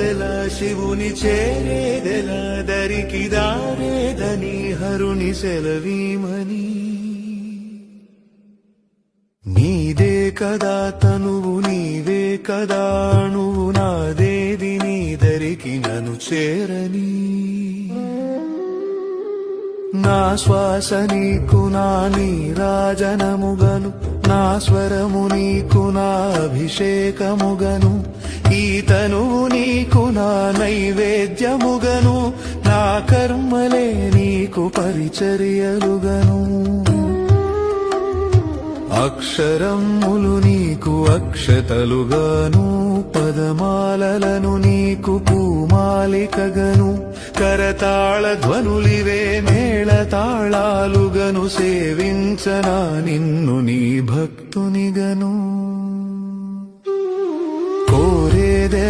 చేరేదెలా శివుని చేరేదెలా దరికి దారేదని హరుని సెలవీమని నీదే కదా తనువు నీవే కదా నువ్వు నాదేది నీ దరికి నన్ను చేరని నా శ్వాస నీకు నా నీరాజనముగను నా స్వరము నీకు నా అభిషేకముగను ఈ తనువు నీకు నా నైవేద్యముగను నా కర్మలే నీకు పరిచర్యలుగను అక్షరములు నీకు అక్షతలుగాను పదమాలలను నీకు పూమాలికగను కరతాళ ధ్వనులివే మేళ తాళాలుగను సేవించనా నిన్ను నీ భక్తునిగను కోరేదే